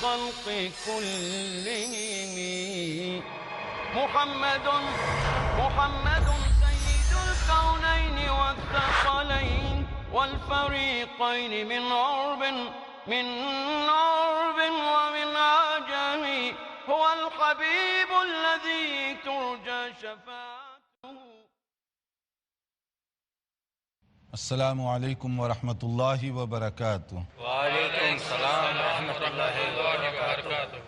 الخلق كلهم محمد سيد الكونين والثقلين والفريقين من عرب ومن عجم هو الحبيب الذي ترجى شفاعته. السلام علیکم ورحمۃ اللہ وبرکاتہ. وعلیکم السلام ورحمۃ اللہ وبرکاتہ.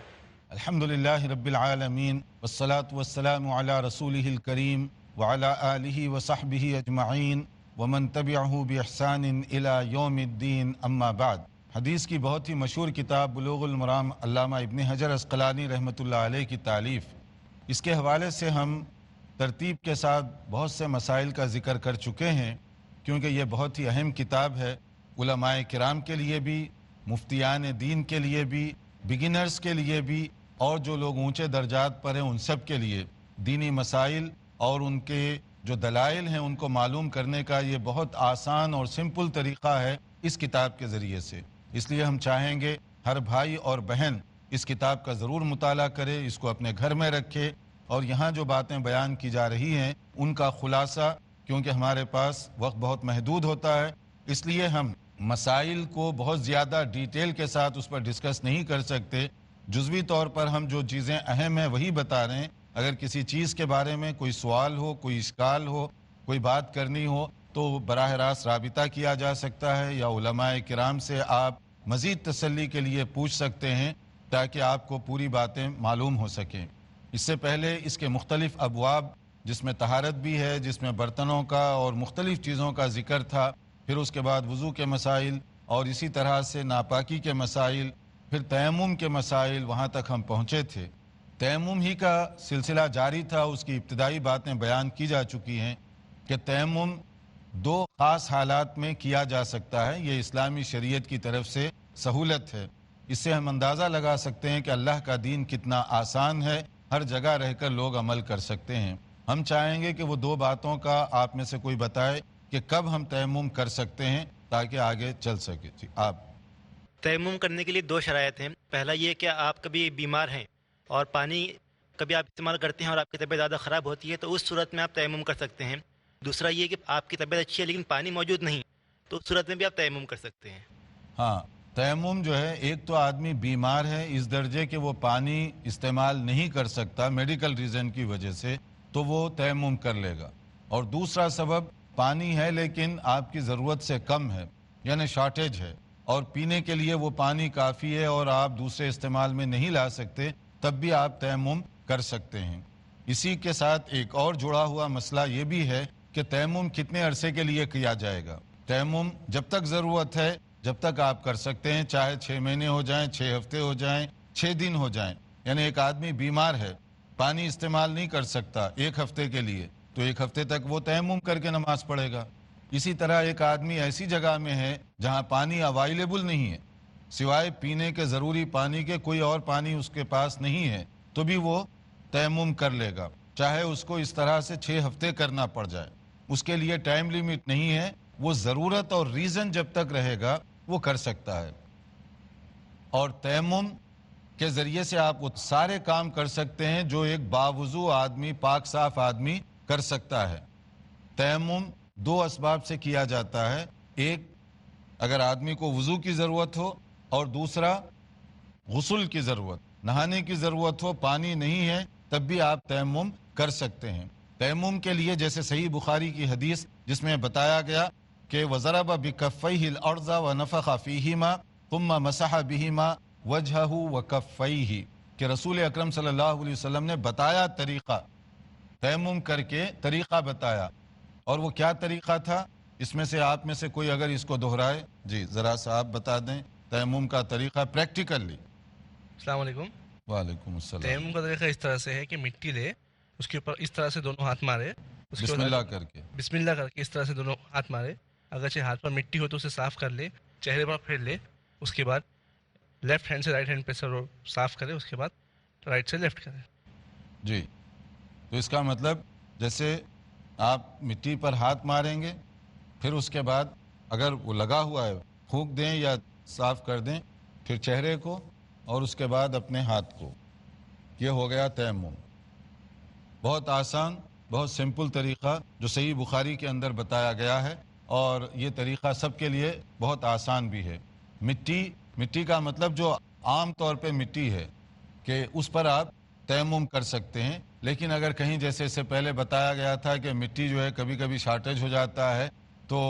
الحمد للہ رب العالمین والصلاة والسلام علی رسولہ الکریم وعلی آلہ وصحبہ اجمعین ومن تبعہ باحسان الی یوم الدین. اما بعد. حدیث کی بہت ہی مشہور کتاب بلوغ المرام علامہ ابن حجر عسقلانی رحمۃ اللہ علیہ کی تالیف، اس کے حوالے سے ہم ترتیب کے ساتھ بہت سے مسائل کا ذکر کر چکے ہیں، کیونکہ یہ بہت ہی اہم کتاب ہے علماء کرام کے لیے بھی، مفتیان دین کے لیے بھی، بگنرز کے لیے بھی، اور جو لوگ اونچے درجات پر ہیں ان سب کے لیے دینی مسائل اور ان کے جو دلائل ہیں ان کو معلوم کرنے کا یہ بہت آسان اور سمپل طریقہ ہے اس کتاب کے ذریعے سے. اس لیے ہم چاہیں گے ہر بھائی اور بہن اس کتاب کا ضرور مطالعہ کرے، اس کو اپنے گھر میں رکھے، اور یہاں جو باتیں بیان کی جا رہی ہیں ان کا خلاصہ، کیونکہ ہمارے پاس وقت بہت محدود ہوتا ہے اس لیے ہم مسائل کو بہت زیادہ ڈیٹیل کے ساتھ اس پر ڈسکس نہیں کر سکتے. جزوی طور پر ہم جو چیزیں اہم ہیں وہی بتا رہے ہیں. اگر کسی چیز کے بارے میں کوئی سوال ہو، کوئی اشکال ہو، کوئی بات کرنی ہو تو براہ راست رابطہ کیا جا سکتا ہے، یا علماء کرام سے آپ مزید تسلی کے لیے پوچھ سکتے ہیں تاکہ آپ کو پوری باتیں معلوم ہو سکیں. اس سے پہلے اس کے مختلف ابواب، جس میں طہارت بھی ہے، جس میں برتنوں کا اور مختلف چیزوں کا ذکر تھا، پھر اس کے بعد وضو کے مسائل، اور اسی طرح سے ناپاکی کے مسائل، پھر تیمم کے مسائل، وہاں تک ہم پہنچے تھے. تیمم ہی کا سلسلہ جاری تھا، اس کی ابتدائی باتیں بیان کی جا چکی ہیں کہ تیمم دو خاص حالات میں کیا جا سکتا ہے. یہ اسلامی شریعت کی طرف سے سہولت ہے. اس سے ہم اندازہ لگا سکتے ہیں کہ اللہ کا دین کتنا آسان ہے، ہر جگہ رہ کر لوگ عمل کر سکتے ہیں. ہم چاہیں گے کہ وہ دو باتوں کا آپ میں سے کوئی بتائے کہ کب ہم تیمم کر سکتے ہیں تاکہ آگے چل سکے. جی آپ. تیمم کرنے کے لیے دو شرائط ہیں. پہلا یہ کہ آپ کبھی بیمار ہیں اور پانی کبھی آپ استعمال کرتے ہیں اور آپ کی طبیعت زیادہ خراب ہوتی ہے تو اس صورت میں آپ تیمم کر سکتے ہیں. دوسرا یہ کہ آپ کی طبیعت اچھی ہے لیکن پانی موجود نہیں، تو اس صورت میں بھی آپ تیمم کر سکتے ہیں. ہاں، تیمم جو ہے، ایک تو آدمی بیمار ہے اس درجے کہ وہ پانی استعمال نہیں کر سکتا میڈیکل ریزن کی وجہ سے، تو وہ تیمم کر لے گا. اور دوسرا سبب پانی ہے لیکن آپ کی ضرورت سے کم ہے، یعنی شارٹیج ہے، اور پینے کے لیے وہ پانی کافی ہے اور آپ دوسرے استعمال میں نہیں لا سکتے، تب بھی آپ تیمم کر سکتے ہیں. اسی کے ساتھ ایک اور جڑا ہوا مسئلہ یہ بھی ہے کہ تیمم کتنے عرصے کے لیے کیا جائے گا. تیمم جب تک ضرورت ہے جب تک آپ کر سکتے ہیں، چاہے 6 مہینے ہو جائیں، 6 ہفتے ہو جائیں، 6 دن ہو جائیں. یعنی ایک آدمی بیمار ہے، پانی استعمال نہیں کر سکتا 1 ہفتے کے لیے، تو 1 ہفتے تک وہ تیمم کر کے نماز پڑھے گا. اسی طرح ایک آدمی ایسی جگہ میں ہے جہاں پانی اویلیبل نہیں ہے، سوائے پینے کے ضروری پانی کے کوئی اور پانی اس کے پاس نہیں ہے، تو بھی وہ تیمم کر لے گا، چاہے اس کو اس طرح سے 6 ہفتے کرنا پڑ جائے. اس کے لیے ٹائم لیمٹ نہیں ہے، وہ ضرورت اور ریزن جب تک رہے گا وہ کر سکتا ہے. اور تیمم کے ذریعے سے آپ وہ سارے کام کر سکتے ہیں جو ایک باوضو آدمی، پاک صاف آدمی کر سکتا ہے. تیمم 2 اسباب سے کیا جاتا ہے، ایک اگر آدمی کو وضو کی ضرورت ہو، اور دوسرا غسل کی ضرورت، نہانے کی ضرورت ہو، پانی نہیں ہے تب بھی آپ تیمم کر سکتے ہیں. تیمم کے لیے جیسے صحیح بخاری کی حدیث جس میں بتایا گیا کہ وَضَرَبَ بِكَفَّيْهِ الْأَرْضَ وَنَفَخَ فِيهِمَا ثُمَّ مَسَحَ بِهِمَا وَجْهَهُ وَكَفَّيْهِ، کہ رسول اکرم صلی اللہ علیہ وسلم نے بتایا طریقہ، تیمم کر کے طریقہ بتایا. اور وہ کیا طریقہ تھا؟ اس میں سے آپ میں سے کوئی اگر اس کو دہرائے. جی ذرا سا آپ بتا دیں تیمم کا طریقہ پریکٹیکلی. السلام علیکم. وعلیکم السلام. تیمم کا طریقہ اس طرح سے ہے کہ مٹی لے، اس کے اوپر اس طرح سے دونوں ہاتھ مارے، بسم اللہ کر کے، بسم اللہ کر کے اس طرح سے دونوں ہاتھ مارے. اگرچہ ہاتھ پر مٹی ہو تو اسے صاف کر لے، چہرے پر پھیر لے. اس کے بعد لیفٹ ہینڈ سے رائٹ ہینڈ پہ سر صاف کرے، اس کے بعد رائٹ سے لیفٹ کرے. جی تو اس کا مطلب جیسے آپ مٹی پر ہاتھ ماریں گے، پھر اس کے بعد اگر وہ لگا ہوا ہے پھونک دیں یا صاف کر دیں، پھر چہرے کو اور اس کے بعد اپنے ہاتھ کو. یہ ہو گیا تیمم. بہت آسان، بہت سمپل طریقہ جو صحیح بخاری کے اندر بتایا گیا ہے، اور یہ طریقہ سب کے لیے بہت آسان بھی ہے. مٹی کا مطلب جو عام طور پہ مٹی ہے کہ اس پر آپ تیمم کر سکتے ہیں. لیکن اگر کہیں جیسے اس سے پہلے بتایا گیا تھا کہ مٹی جو ہے کبھی کبھی شارٹیج ہو جاتا ہے، تو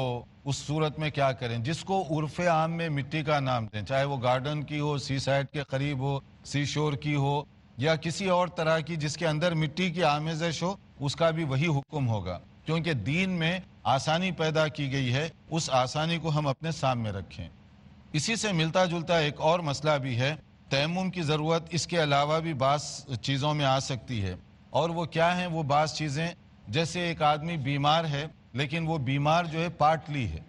اس صورت میں کیا کریں؟ جس کو عرف عام میں مٹی کا نام دیں، چاہے وہ گارڈن کی ہو، سی سائڈ کے قریب ہو، سی شور کی ہو، یا کسی اور طرح کی جس کے اندر مٹی کی آمیزش ہو، اس کا بھی وہی حکم ہوگا. کیونکہ دین میں آسانی پیدا کی گئی ہے، اس آسانی کو ہم اپنے سامنے رکھیں. اسی سے ملتا جلتا ایک اور مسئلہ بھی ہے. تیمم کی ضرورت اس کے علاوہ بھی بعض چیزوں میں آ سکتی ہے. اور وہ کیا ہیں؟ وہ بعض چیزیں، جیسے ایک آدمی بیمار ہے لیکن وہ بیمار جو ہے پارٹلی ہے،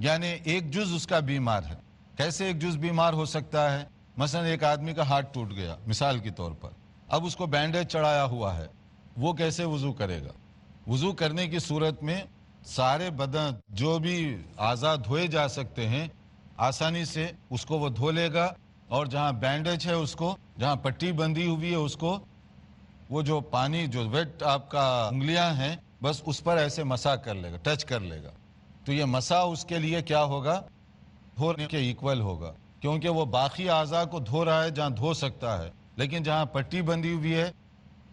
یعنی ایک جز اس کا بیمار ہے. کیسے ایک جز بیمار ہو سکتا ہے؟ مثلا ایک آدمی کا ہاتھ ٹوٹ گیا مثال کے طور پر، اب اس کو بینڈیج چڑھایا ہوا ہے، وہ کیسے وضو کرے گا؟ وضو کرنے کی صورت میں سارے بدن جو بھی اعضاء دھوئے جا سکتے ہیں آسانی سے اس کو وہ دھو لے گا، اور جہاں بینڈیج ہے اس کو، جہاں پٹی بندھی ہوئی ہے اس کو، وہ جو پانی جو ویٹ آپ کا انگلیاں ہیں بس اس پر ایسے مسا کر لے گا، ٹچ کر لے گا. تو یہ مسا اس کے لیے کیا ہوگا؟ دھونے کے ایکول ہوگا، کیونکہ وہ باقی اعضاء کو دھو رہا ہے جہاں دھو سکتا ہے، لیکن جہاں پٹی بندھی ہوئی ہے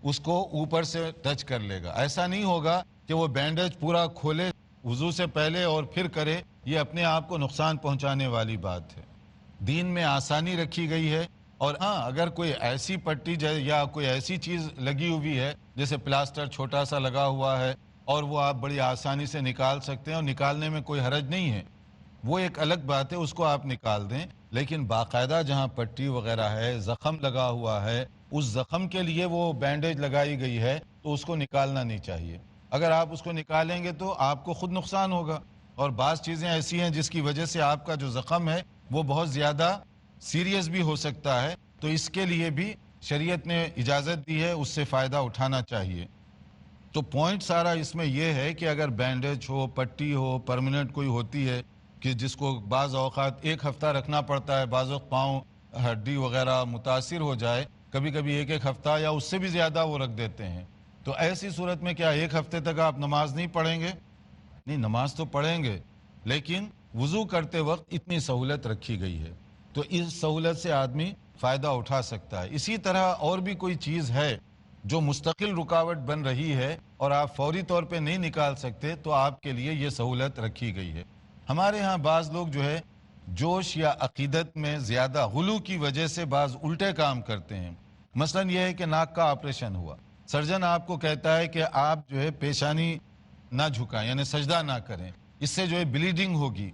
اس کو اوپر سے ٹچ کر لے گا. ایسا نہیں ہوگا کہ وہ بینڈیج پورا کھولے وضو سے پہلے اور پھر کرے، یہ اپنے آپ کو نقصان پہنچانے والی بات ہے. دین میں آسانی رکھی گئی ہے. اور ہاں، اگر کوئی ایسی پٹی یا کوئی ایسی چیز لگی ہوئی ہے جیسے پلاسٹر چھوٹا سا لگا ہوا ہے اور وہ آپ بڑی آسانی سے نکال سکتے ہیں اور نکالنے میں کوئی حرج نہیں ہے، وہ ایک الگ بات ہے، اس کو آپ نکال دیں. لیکن باقاعدہ جہاں پٹی وغیرہ ہے، زخم لگا ہوا ہے، اس زخم کے لیے وہ بینڈیج لگائی گئی ہے تو اس کو نکالنا نہیں چاہیے. اگر آپ اس کو نکالیں گے تو آپ کو خود نقصان ہوگا. اور بعض چیزیں ایسی ہیں جس کی وجہ سے آپ کا جو زخم ہے وہ بہت زیادہ سیریس بھی ہو سکتا ہے، تو اس کے لیے بھی شریعت نے اجازت دی ہے، اس سے فائدہ اٹھانا چاہیے. تو پوائنٹ سارا اس میں یہ ہے کہ اگر بینڈیج ہو، پٹی ہو، پرماننٹ کوئی ہوتی ہے کہ جس کو بعض اوقات ایک ہفتہ رکھنا پڑتا ہے، بعض وقت پاؤں ہڈی وغیرہ متاثر ہو جائے، کبھی کبھی ایک ہفتہ یا اس سے بھی زیادہ وہ رکھ دیتے ہیں، تو ایسی صورت میں کیا ایک ہفتے تک آپ نماز نہیں پڑھیں گے؟ نہیں، نماز تو پڑھیں گے، لیکن وضو کرتے وقت اتنی سہولت رکھی گئی ہے تو اس سہولت سے آدمی فائدہ اٹھا سکتا ہے. اسی طرح اور بھی کوئی چیز ہے جو مستقل رکاوٹ بن رہی ہے اور آپ فوری طور پہ نہیں نکال سکتے، تو آپ کے لیے یہ سہولت رکھی گئی ہے. ہمارے ہاں بعض لوگ جو ہے جوش یا عقیدت میں زیادہ غلو کی وجہ سے بعض الٹے کام کرتے ہیں. مثلا یہ ہے کہ ناک کا آپریشن ہوا، سرجن آپ کو کہتا ہے کہ آپ جو ہے پیشانی نہ جھکائیں، یعنی سجدہ نہ کریں، اس سے جو ہے بلیڈنگ ہوگی.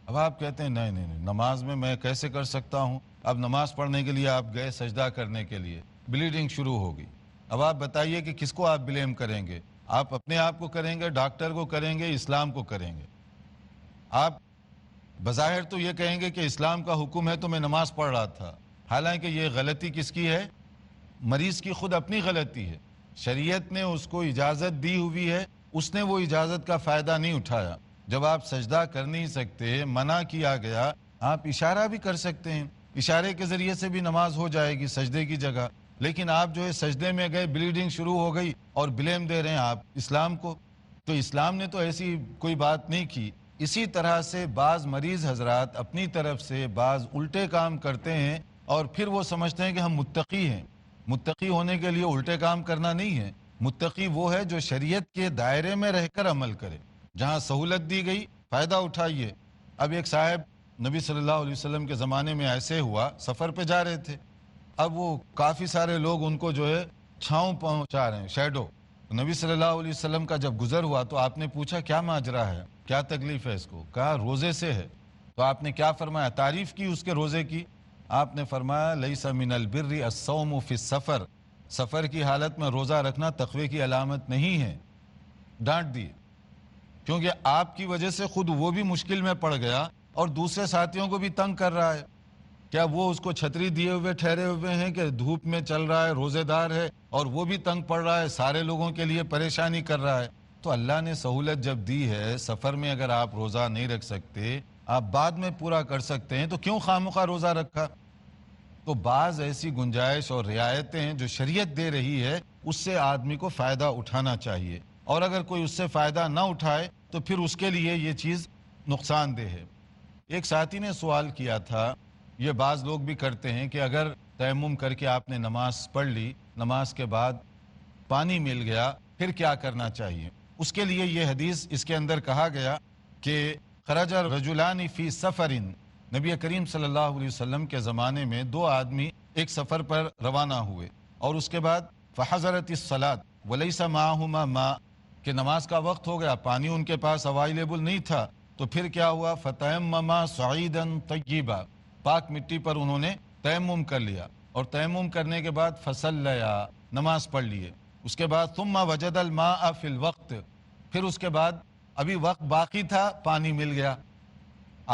اب آپ کہتے ہیں نہیں، نماز میں کیسے کر سکتا ہوں؟ اب نماز پڑھنے کے لیے آپ گئے سجدہ کرنے کے لیے، بلیڈنگ شروع ہوگی. اب آپ بتائیے کہ کس کو آپ بلیم کریں گے؟ آپ اپنے آپ کو کریں گے، ڈاکٹر کو کریں گے، اسلام کو کریں گے؟ آپ بظاہر تو یہ کہیں گے کہ اسلام کا حکم ہے تو میں نماز پڑھ رہا تھا، حالانکہ یہ غلطی کس کی ہے؟ مریض کی خود اپنی غلطی ہے. شریعت نے اس کو اجازت دی ہوئی ہے، اس نے وہ اجازت کا فائدہ نہیں اٹھایا. جب آپ سجدہ کر نہیں سکتے، منع کیا گیا، آپ اشارہ بھی کر سکتے ہیں، اشارے کے ذریعے سے بھی نماز ہو جائے گی سجدے کی جگہ. لیکن آپ جو ہے سجدے میں گئے، بلیڈنگ شروع ہو گئی اور بلیم دے رہے ہیں آپ اسلام کو. تو اسلام نے تو ایسی کوئی بات نہیں کی. اسی طرح سے بعض مریض حضرات اپنی طرف سے بعض الٹے کام کرتے ہیں اور پھر وہ سمجھتے ہیں کہ ہم متقی ہیں. متقی ہونے کے لیے الٹے کام کرنا نہیں ہے. متقی وہ ہے جو شریعت کے دائرے میں رہ کر عمل کرے. جہاں سہولت دی گئی فائدہ اٹھائیے. اب ایک صاحب نبی صلی اللہ علیہ وسلم کے زمانے میں ایسے ہوا، سفر پہ جا رہے تھے، اب وہ کافی سارے لوگ ان کو جو ہے چھاؤں پہنچا رہے ہیں، شیڈو. نبی صلی اللہ علیہ وسلم کا جب گزر ہوا تو آپ نے پوچھا کیا ماجرا ہے، کیا تکلیف ہے اس کو؟ کہا روزے سے ہے. تو آپ نے کیا فرمایا؟ تعریف کی اس کے روزے کی. آپ نے فرمایا لیس من البر الصوم فی السفر، سفر کی حالت میں روزہ رکھنا تقوی کی علامت نہیں ہے. ڈانٹ دی، کیونکہ آپ کی وجہ سے خود وہ بھی مشکل میں پڑ گیا اور دوسرے ساتھیوں کو بھی تنگ کر رہا ہے. کیا وہ اس کو چھتری دیے ہوئے ٹھہرے ہوئے ہیں کہ دھوپ میں چل رہا ہے، روزے دار ہے اور وہ بھی تنگ پڑ رہا ہے، سارے لوگوں کے لیے پریشانی کر رہا ہے؟ تو اللہ نے سہولت جب دی ہے، سفر میں اگر آپ روزہ نہیں رکھ سکتے، آپ بعد میں پورا کر سکتے ہیں، تو کیوں خواہ مخواہ روزہ رکھا؟ تو بعض ایسی گنجائش اور رعایتیں ہیں جو شریعت دے رہی ہے، اس سے آدمی کو فائدہ اٹھانا چاہیے، اور اگر کوئی اس سے فائدہ نہ اٹھائے تو پھر اس کے لیے یہ چیز نقصان دہ ہے۔ ایک ساتھی نے سوال کیا تھا، یہ بعض لوگ بھی کرتے ہیں کہ اگر تیمم کر کے آپ نے نماز پڑھ لی، نماز کے بعد پانی مل گیا، پھر کیا کرنا چاہیے؟ اس کے لیے یہ حدیث اس کے اندر کہا گیا کہ خرج رجلان فی سفر، نبی کریم صلی اللہ علیہ وسلم کے زمانے میں دو آدمی ایک سفر پر روانہ ہوئے، اور اس کے بعد فحضرت الصلاۃ ولیس معہما ماء، کہ نماز کا وقت ہو گیا، پانی ان کے پاس اویلیبل نہیں تھا، تو پھر کیا ہوا؟ فتیمما صعیدا طیبا، پاک مٹی پر انہوں نے تیمم کر لیا، اور تیمم کرنے کے بعد فصلیا، نماز پڑھ لیے۔ اس کے بعد ثم وجد الماء فی الوقت، پھر اس کے بعد ابھی وقت باقی تھا، پانی مل گیا،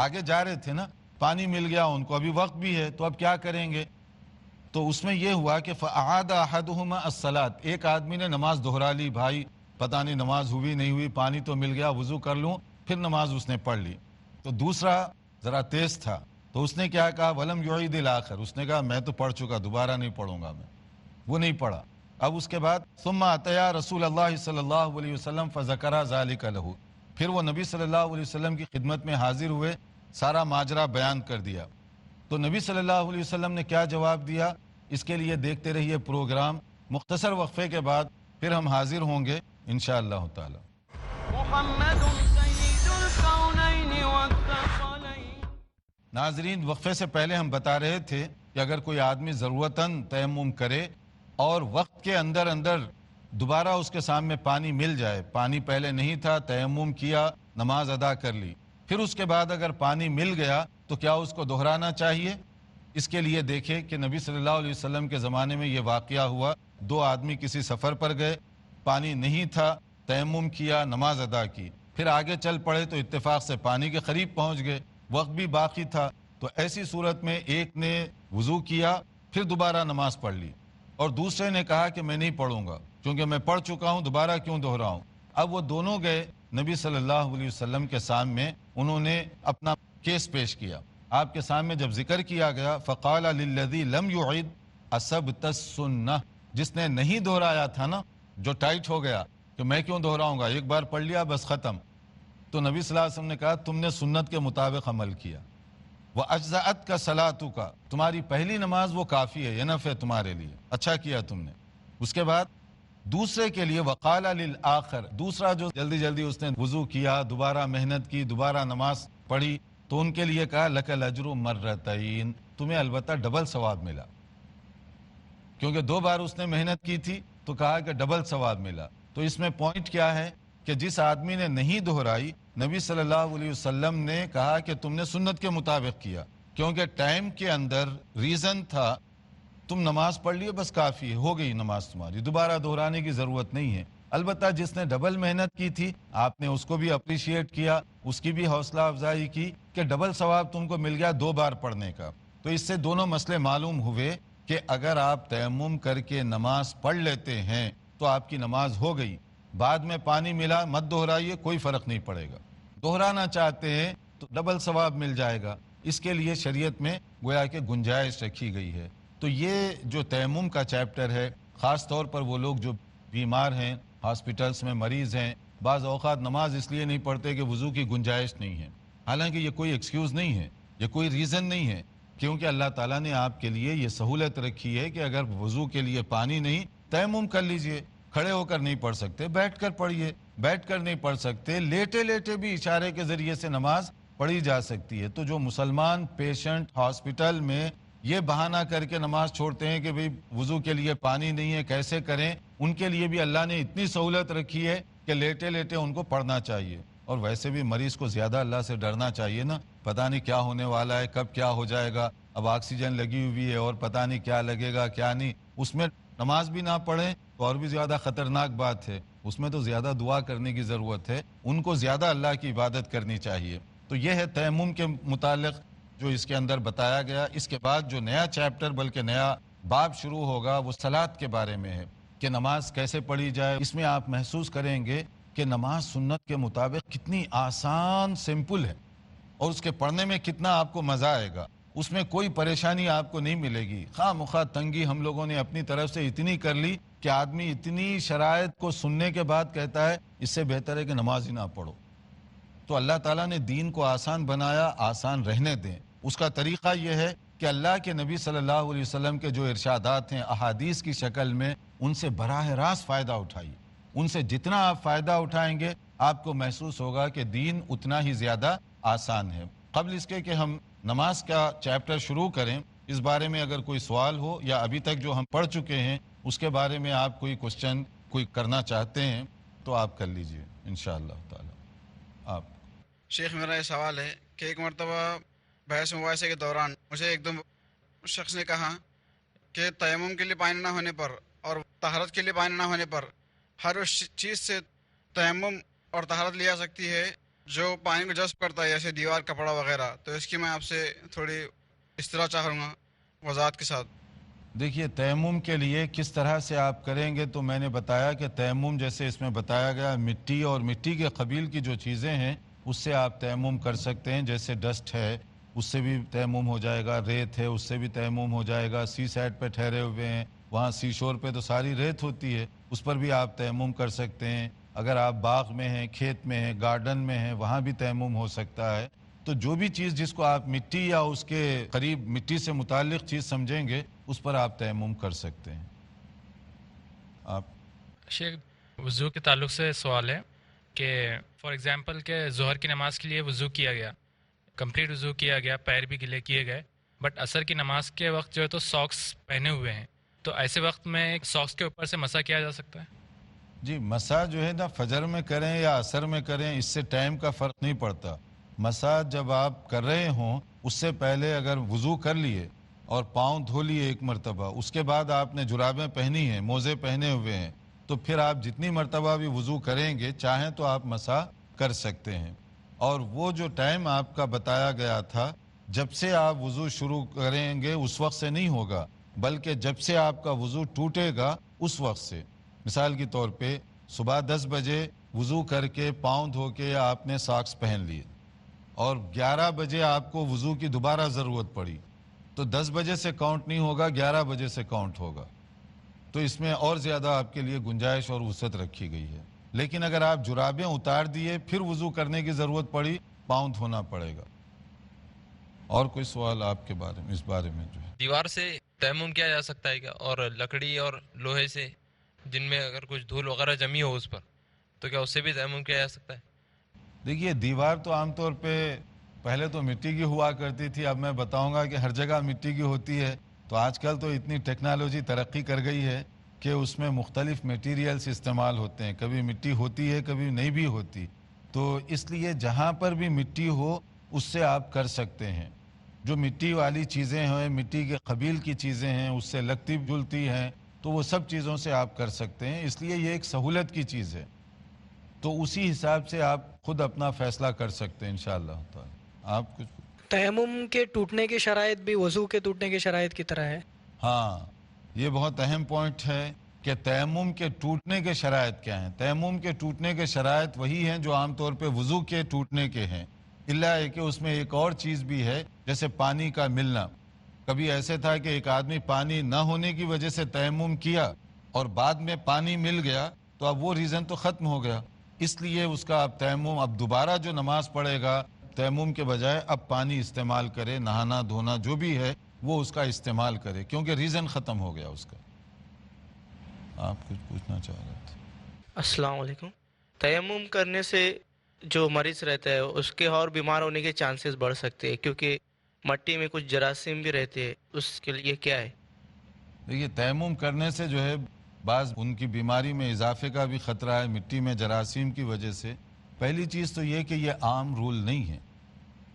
آگے جا رہے تھے نا، پانی مل گیا ان کو، ابھی وقت بھی ہے، تو اب کیا کریں گے؟ تو اس میں یہ ہوا کہ فأعاد احدہما الصلاۃ، ایک آدمی نے نماز دہرا لی، بھائی پتہ نہیں نماز ہوئی نہیں ہوئی، پانی تو مل گیا، وضو کر لوں، پھر نماز اس نے پڑھ لی۔ تو دوسرا ذرا تیز تھا، تو اس نے کیا کہا؟ ولم یعید الآخر، اس نے کہا میں تو پڑھ چکا، دوبارہ نہیں پڑھوں گا میں، وہ نہیں پڑھا۔ اب اس کے بعد ثم اتیا رسول اللہ صلی اللہ علیہ وسلم فذکر ذلک لہ، پھر وہ نبی صلی اللہ علیہ وسلم کی خدمت میں حاضر ہوئے، سارا ماجرا بیان کر دیا۔ تو نبی صلی اللہ علیہ وسلم نے کیا جواب دیا؟ اس کے لیے دیکھتے رہیے پروگرام، مختصر وقفے کے بعد پھر ہم حاضر ہوں گے انشاءاللہ تعالی۔ محمد سید الکونین والثقلین۔ ناظرین، وقفے سے پہلے ہم بتا رہے تھے کہ اگر کوئی آدمی ضرورتاً تیمم کرے اور وقت کے اندر اندر دوبارہ اس کے سامنے پانی مل جائے، پانی پہلے نہیں تھا، تیمم کیا، نماز ادا کر لی، پھر اس کے بعد اگر پانی مل گیا تو کیا اس کو دہرانا چاہیے؟ اس کے لیے دیکھیں کہ نبی صلی اللہ علیہ وسلم کے زمانے میں یہ واقعہ ہوا، دو آدمی کسی سفر پر گئے، پانی نہیں تھا، تیمم کیا، نماز ادا کی، پھر آگے چل پڑے تو اتفاق سے پانی کے قریب پہنچ گئے، وقت بھی باقی تھا، تو ایسی صورت میں ایک نے وضو کیا، پھر دوبارہ نماز پڑھ لی، اور دوسرے نے کہا کہ میں نہیں پڑھوں گا کیونکہ میں پڑھ چکا ہوں، دوبارہ کیوں دہراؤں؟ اب وہ دونوں گئے نبی صلی اللہ علیہ وسلم کے سامنے، انہوں نے اپنا کیس پیش کیا، آپ کے سامنے جب ذکر کیا گیا، فقال للذی لم یعید اصبت السنہ، جس نے نہیں دہرایا تھا نا، جو ٹائٹ ہو گیا کہ میں کیوں دہراؤں گا، ایک بار پڑھ لیا بس ختم، تو نبی صلی اللہ علیہ وسلم نے کہا تم نے سنت کے مطابق عمل کیا، وَأَجْزَأَتْكَ صَلَاتُكَ، تمہاری پہلی نماز وہ کافی ہے، انف ہے تمہارے لیے، اچھا کیا تم نے۔ اس کے بعد دوسرے کے لیے وقال للآخر، دوسرا جو جلدی جلدی اس نے وضو کیا، دوبارہ محنت کی، دوبارہ نماز پڑھی، تو ان کے لیے کہا لک الاجر مرتین، تمہیں البتہ ڈبل ثواب ملا، کیونکہ دو بار اس نے محنت کی تھی تو کہا کہ ڈبل ثواب ملا۔ تو اس میں پوائنٹ کیا ہے کہ جس آدمی نے نہیں دہرائی، نبی صلی اللہ علیہ وسلم نے کہا کہ تم نے سنت کے مطابق کیا، کیونکہ ٹائم کے اندر ریزن تھا، تم نماز پڑھ لیے بس کافی ہے، ہو گئی نماز تمہاری، دوبارہ دہرانے کی ضرورت نہیں ہے۔ البتہ جس نے ڈبل محنت کی تھی، آپ نے اس کو بھی اپریشیٹ کیا، اس کی بھی حوصلہ افزائی کی کہ ڈبل ثواب تم کو مل گیا دو بار پڑھنے کا۔ تو اس سے دونوں مسئلے معلوم ہوئے کہ اگر آپ تیمم کر کے نماز پڑھ لیتے ہیں تو آپ کی نماز ہو گئی، بعد میں پانی ملا مت دہرائیے، کوئی فرق نہیں پڑے گا، دہرانا چاہتے ہیں تو ڈبل ثواب مل جائے گا، اس کے لیے شریعت میں گویا کہ گنجائش رکھی گئی ہے۔ تو یہ جو تیمم کا چیپٹر ہے، خاص طور پر وہ لوگ جو بیمار ہیں، ہاسپٹلس میں مریض ہیں، بعض اوقات نماز اس لیے نہیں پڑھتے کہ وضو کی گنجائش نہیں ہے، حالانکہ یہ کوئی ایکسکیوز نہیں ہے، یہ کوئی ریزن نہیں ہے، کیونکہ اللہ تعالیٰ نے آپ کے لیے یہ سہولت رکھی ہے کہ اگر وضو کے لیے پانی نہیں، تیمم کر لیجئے، کھڑے ہو کر نہیں پڑھ سکتے بیٹھ کر پڑھیے، بیٹھ کر نہیں پڑھ سکتے لیٹے لیٹے بھی اشارے کے ذریعے سے نماز پڑھی جا سکتی ہے۔ تو جو مسلمان پیشنٹ ہاسپٹل میں یہ بہانہ کر کے نماز چھوڑتے ہیں کہ بھئی وضو کے لیے پانی نہیں ہے کیسے کریں، ان کے لیے بھی اللہ نے اتنی سہولت رکھی ہے کہ لیٹے لیٹے ان کو پڑھنا چاہیے۔ اور ویسے بھی مریض کو زیادہ اللہ سے ڈرنا چاہیے نا، پتہ نہیں کیا ہونے والا ہے، کب کیا ہو جائے گا، اب آکسیجن لگی ہوئی ہے اور پتہ نہیں کیا لگے گا کیا نہیں، اس میں نماز بھی نہ پڑھیں تو اور بھی زیادہ خطرناک بات ہے، اس میں تو زیادہ دعا کرنے کی ضرورت ہے، ان کو زیادہ اللہ کی عبادت کرنی چاہیے۔ تو یہ ہے تیمم کے متعلق جو اس کے اندر بتایا گیا۔ اس کے بعد جو نیا چیپٹر بلکہ نیا باب شروع ہوگا وہ صلاۃ کے بارے میں ہے کہ نماز کیسے پڑھی جائے۔ اس میں آپ محسوس کریں گے کہ نماز سنت کے مطابق کتنی آسان سمپل ہے اور اس کے پڑھنے میں کتنا آپ کو مزہ آئے گا۔ اس میں کوئی پریشانی آپ کو نہیں ملے گی. خواہ مخواہ تنگی ہم لوگوں نے اپنی طرف سے اتنی کر لی کہ آدمی اتنی شرائط کو سننے کے بعد کہتا ہے اس سے بہتر ہے کہ نماز ہی نہ پڑھو. تو اللہ تعالیٰ نے دین کو آسان بنایا, آسان رہنے دیں. اس کا طریقہ یہ ہے کہ اللہ کے نبی صلی اللہ علیہ وسلم کے جو ارشادات ہیں احادیث کی شکل میں, ان سے براہ راست فائدہ اٹھائیے. ان سے جتنا آپ فائدہ اٹھائیں گے آپ کو محسوس ہوگا کہ دین اتنا ہی زیادہ آسان ہے. قبل اس کے کہ ہم نماز کا چیپٹر شروع کریں, اس بارے میں اگر کوئی سوال ہو یا ابھی تک جو ہم پڑھ چکے ہیں اس کے بارے میں آپ کوئی کوشچن کوئی کرنا چاہتے ہیں تو آپ کر لیجئے انشاءاللہ تعالی. آپ شیخ, میرا یہ سوال ہے کہ ایک مرتبہ بحث مباحثے کے دوران مجھے ایک دو شخص نے کہا کہ تیمم کے لیے پانی نہ ہونے پر اور طہارت کے لیے پانی نہ ہونے پر ہر اس چیز سے تیمم اور طہارت لی جا سکتی ہے جو پانی کو جذب کرتا ہے, جیسے دیوار, کپڑا وغیرہ. تو اس کی میں آپ سے تھوڑی اصطلاح چاہوں گا وضاحت کے ساتھ. دیکھیے تیمم کے لیے کس طرح سے آپ کریں گے, تو میں نے بتایا کہ تیمم جیسے اس میں بتایا گیا مٹی اور مٹی کے قبیل کی جو چیزیں ہیں اس سے آپ تیمم کر سکتے ہیں. جیسے ڈسٹ ہے اس سے بھی تیمم ہو جائے گا, ریت ہے اس سے بھی تیمم ہو جائے گا, سی سائڈ پہ ٹھہرے ہوئے ہیں وہاں سی شور پہ تو ساری ریت ہوتی ہے, اس پر بھی آپ تیمم کر سکتے ہیں. اگر آپ باغ میں ہیں, کھیت میں ہیں, گارڈن میں ہیں, وہاں بھی تیمم ہو سکتا ہے. تو جو بھی چیز جس کو آپ مٹی یا اس کے قریب مٹی سے متعلق چیز سمجھیں گے اس پر آپ تیمم کر سکتے ہیں. آپ شیخ, وضو کے تعلق سے سوال ہے کہ فار ایگزامپل کہ ظہر کی نماز کے لیے وضو کیا گیا, کمپلیٹ وضو کیا گیا, پیر بھی گلے کیے گئے, بٹ عصر کی نماز کے وقت جو ہے تو ساکس پہنے ہوئے ہیں, تو ایسے وقت میں ساکس کے اوپر سے مسح کیا جا سکتا ہے؟ جی, مسح جو ہے نا فجر میں کریں یا عصر میں کریں اس سے ٹائم کا فرق نہیں پڑتا. مسح جب آپ کر رہے ہوں اس سے پہلے اگر وضو کر لیے اور پاؤں دھو لیے ایک مرتبہ, اس کے بعد آپ نے جرابیں پہنی ہیں, موزے پہنے ہوئے ہیں, تو پھر آپ جتنی مرتبہ بھی وضو کریں گے چاہیں تو آپ مسح کر سکتے ہیں. اور وہ جو ٹائم آپ کا بتایا گیا تھا جب سے آپ وضو شروع کریں گے اس وقت سے نہیں ہوگا, بلکہ جب سے آپ کا وضو ٹوٹے گا اس وقت سے. مثال کے طور پہ صبح 10 بجے وضو کر کے پاؤں دھو کے آپ نے ساکس پہن لیے اور 11 بجے آپ کو وضو کی دوبارہ ضرورت پڑی, تو 10 بجے سے کاؤنٹ نہیں ہوگا, 11 بجے سے کاؤنٹ ہوگا. تو اس میں اور زیادہ آپ کے لیے گنجائش اور وسعت رکھی گئی ہے. لیکن اگر آپ جرابیں اتار دیے پھر وضو کرنے کی ضرورت پڑی, پاؤں دھونا پڑے گا. اور کوئی سوال آپ کے بارے میں, اس بارے میں جو ہے دیوار سے تیمم کیا جا سکتا ہے کیا, اور لکڑی اور لوہے سے جن میں اگر کچھ دھول وغیرہ جمی ہو اس پر, تو کیا اس سے بھی تیمم کیا جا سکتا ہے؟ دیکھیے دیوار تو عام طور پہ پہلے تو مٹی کی ہوا کرتی تھی, اب میں بتاؤں گا کہ ہر جگہ مٹی کی ہوتی ہے. تو آج کل تو اتنی ٹیکنالوجی ترقی کر گئی ہے کہ اس میں مختلف میٹیریلز استعمال ہوتے ہیں, کبھی مٹی ہوتی ہے کبھی نہیں بھی ہوتی. تو اس لیے جہاں پر بھی مٹی ہو اس سے آپ کر سکتے ہیں. جو مٹی والی چیزیں ہیں, مٹی کے قبیل کی چیزیں ہیں, اس سے لگتی جلتی ہیں, تو وہ سب چیزوں سے آپ کر سکتے ہیں. اس لیے یہ ایک سہولت کی چیز ہے, تو اسی حساب سے آپ خود اپنا فیصلہ کر سکتے ہیں انشاءاللہ تعالی. آپ کچھ تیمم کے ٹوٹنے کی شرائط بھی وضو کے ٹوٹنے کی شرائط کی طرح ہے؟ ہاں, یہ بہت اہم پوائنٹ ہے کہ تیمم کے ٹوٹنے کے شرائط کیا ہیں. تیمم کے ٹوٹنے کے شرائط وہی ہیں جو عام طور پہ وضو کے ٹوٹنے کے ہیں, الا ہے کہ اس میں ایک اور چیز بھی ہے, جیسے پانی کا ملنا. کبھی ایسے تھا کہ ایک آدمی پانی نہ ہونے کی وجہ سے تیمم کیا اور بعد میں پانی مل گیا, تو اب وہ ریزن تو ختم ہو گیا, اس لیے اس کا اب تیمم, اب دوبارہ جو نماز پڑھے گا تیمم کے بجائے اب پانی استعمال کرے, نہانا دھونا جو بھی ہے وہ اس کا استعمال کرے, کیونکہ ریزن ختم ہو گیا اس کا. آپ کچھ پوچھنا چاہ رہے تھے؟ السلام علیکم. تیمم کرنے سے جو مریض رہتا ہے اس کے اور بیمار ہونے کے چانسز بڑھ سکتے ہیں, کیونکہ مٹی میں کچھ جراثیم بھی رہتے ہیں, اس کے لیے کیا ہے؟ دیکھیے تیمم کرنے سے جو ہے بعض ان کی بیماری میں اضافے کا بھی خطرہ ہے مٹی میں جراثیم کی وجہ سے. پہلی چیز تو یہ کہ یہ عام رول نہیں ہے,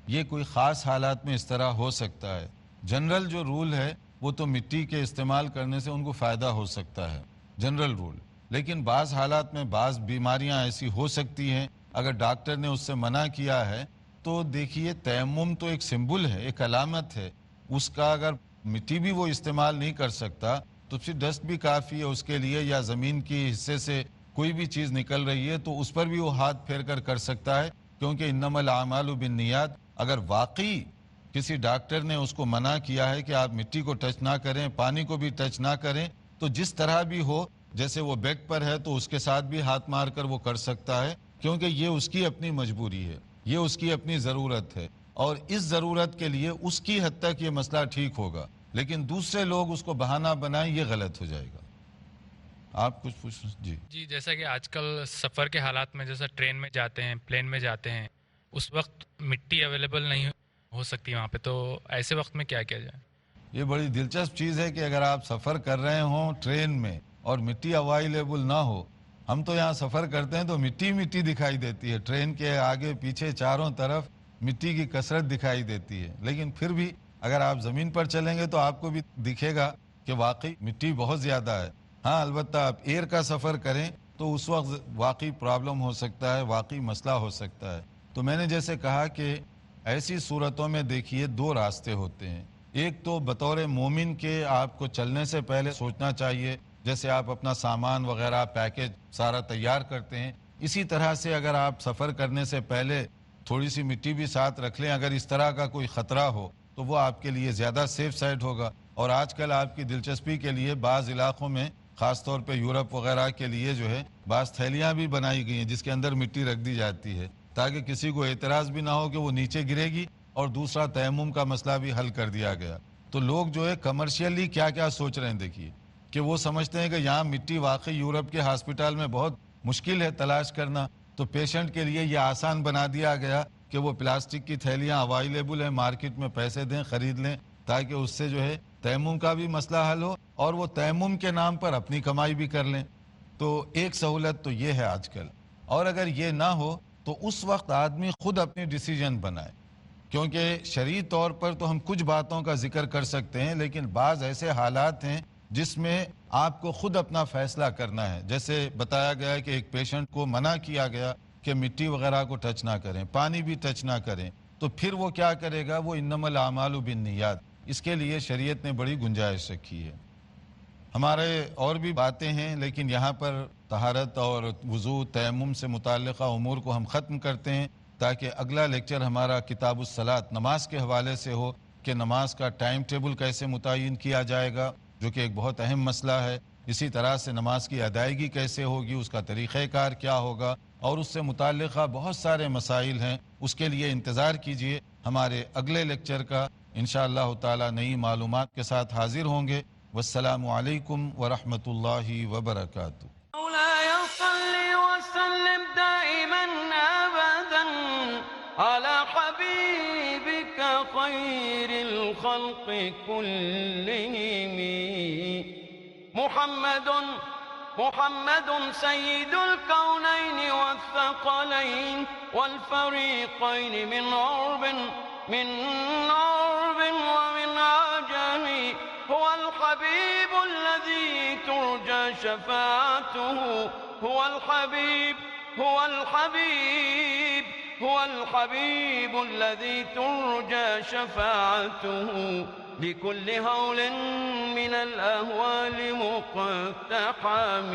یہ کوئی خاص حالات میں اس طرح ہو سکتا ہے. جنرل جو رول ہے وہ تو مٹی کے استعمال کرنے سے ان کو فائدہ ہو سکتا ہے, جنرل رول. لیکن بعض حالات میں بعض بیماریاں ایسی ہو سکتی ہیں, اگر ڈاکٹر نے اس سے منع کیا ہے تو دیکھیے تیمم تو ایک سمبل ہے, ایک علامت ہے, اس کا اگر مٹی بھی وہ استعمال نہیں کر سکتا تو پھر ڈسٹ بھی کافی ہے اس کے لیے, یا زمین کی حصے سے کوئی بھی چیز نکل رہی ہے تو اس پر بھی وہ ہاتھ پھیر کر سکتا ہے, کیونکہ انما الاعمال بالنیات. اگر واقعی کسی ڈاکٹر نے اس کو منع کیا ہے کہ آپ مٹی کو ٹچ نہ کریں، پانی کو بھی ٹچ نہ کریں، تو جس طرح بھی ہو، جیسے وہ بیک پر ہے تو اس کے ساتھ بھی ہاتھ مار کر وہ کر سکتا ہے، کیونکہ یہ اس کی اپنی مجبوری ہے، یہ اس کی اپنی ضرورت ہے، اور اس ضرورت کے لیے اس کی حد تک یہ مسئلہ ٹھیک ہوگا، لیکن دوسرے لوگ اس کو بہانہ بنائیں، یہ غلط ہو جائے گا۔ آپ کچھ پوچھ؟ جی، جیسا کہ آج کل سفر کے حالات میں جیسا ٹرین میں جاتے ہیں، پلین میں جاتے ہیں، اس وقت مٹی اویلیبل نہیں ہو سکتی وہاں پہ، تو ایسے وقت میں کیا کیا جائے؟ یہ بڑی دلچسپ چیز ہے کہ اگر آپ سفر کر رہے ہوں ٹرین میں اور مٹی اویلیبل نہ ہو، ہم تو یہاں سفر کرتے ہیں تو مٹی مٹی دکھائی دیتی ہے، ٹرین کے آگے پیچھے چاروں طرف مٹی کی کثرت دکھائی دیتی ہے، لیکن پھر بھی اگر آپ زمین پر چلیں گے تو آپ کو بھی دکھے گا کہ واقعی مٹی بہت زیادہ ہے۔ ہاں، البتہ آپ ایئر کا سفر کریں تو اس وقت واقعی پرابلم ہو سکتا ہے، واقعی مسئلہ ہو سکتا ہے۔ تو میں نے جیسے کہا کہ ایسی صورتوں میں دیکھیے دو راستے ہوتے ہیں، ایک تو بطور مومن کے آپ کو چلنے سے پہلے سوچنا چاہیے، جیسے آپ اپنا سامان وغیرہ پیکج سارا تیار کرتے ہیں، اسی طرح سے اگر آپ سفر کرنے سے پہلے تھوڑی سی مٹی بھی ساتھ رکھ لیں، اگر اس طرح کا کوئی خطرہ ہو تو وہ آپ کے لیے زیادہ سیف سائڈ ہوگا۔ اور آج کل آپ کی دلچسپی کے لیے بعض علاقوں میں، خاص طور پہ یورپ وغیرہ کے لیے جو ہے بعض تھیلیاں بھی بنائی گئی ہیں جس کے اندر مٹی رکھ دی جاتی ہے، تاکہ کسی کو اعتراض بھی نہ ہو کہ وہ نیچے گرے گی، اور دوسرا تیمم کا مسئلہ بھی حل کر دیا گیا۔ تو لوگ جو ہے کمرشیلی کیا کیا سوچ رہے ہیں، دیکھیے کہ وہ سمجھتے ہیں کہ یہاں مٹی واقعی یورپ کے ہاسپٹل میں بہت مشکل ہے تلاش کرنا، تو پیشنٹ کے لیے یہ آسان بنا دیا گیا کہ وہ پلاسٹک کی تھیلیاں اویلیبل ہیں مارکیٹ میں، پیسے دیں خرید لیں، تاکہ اس سے جو ہے تیمم کا بھی مسئلہ حل ہو اور وہ تیمم کے نام پر اپنی کمائی بھی کر لیں۔ تو ایک سہولت تو یہ ہے آج کل، اور اگر یہ نہ ہو تو اس وقت آدمی خود اپنی ڈیسیجن بنائے، کیونکہ شرعی طور پر تو ہم کچھ باتوں کا ذکر کر سکتے ہیں، لیکن بعض ایسے حالات ہیں جس میں آپ کو خود اپنا فیصلہ کرنا ہے۔ جیسے بتایا گیا کہ ایک پیشنٹ کو منع کیا گیا کہ مٹی وغیرہ کو ٹچ نہ کریں، پانی بھی ٹچ نہ کریں، تو پھر وہ کیا کرے گا؟ وہ انما الاعمال بالنیات، اس کے لیے شریعت نے بڑی گنجائش رکھی ہے۔ ہمارے اور بھی باتیں ہیں، لیکن یہاں پر طہارت اور وضو تیمم سے متعلقہ امور کو ہم ختم کرتے ہیں، تاکہ اگلا لیکچر ہمارا کتاب الصلاۃ نماز کے حوالے سے ہو کہ نماز کا ٹائم ٹیبل کیسے متعین کیا جائے گا، جو کہ ایک بہت اہم مسئلہ ہے۔ اسی طرح سے نماز کی ادائیگی کیسے ہوگی، اس کا طریقہ کار کیا ہوگا، اور اس سے متعلقہ بہت سارے مسائل ہیں۔ اس کے لیے انتظار کیجئے ہمارے اگلے لیکچر کا، انشاءاللہ تعالی نئی معلومات کے ساتھ حاضر ہوں گے۔ والسلام علیکم ورحمۃ اللہ وبرکاتہ۔ مولاي صل وسلم دائما ابدا على حبيبك خير الخلق كلهم محمد سيد الكونين والثقلين والفريقين من عرب ومن عجم، هو الحبيب الذي ترجى شفاعته، هو الحبيب الذي ترجى شفاعته، لكل هول من الأهوال مقتحم.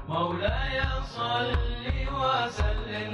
مولاي صل وسلم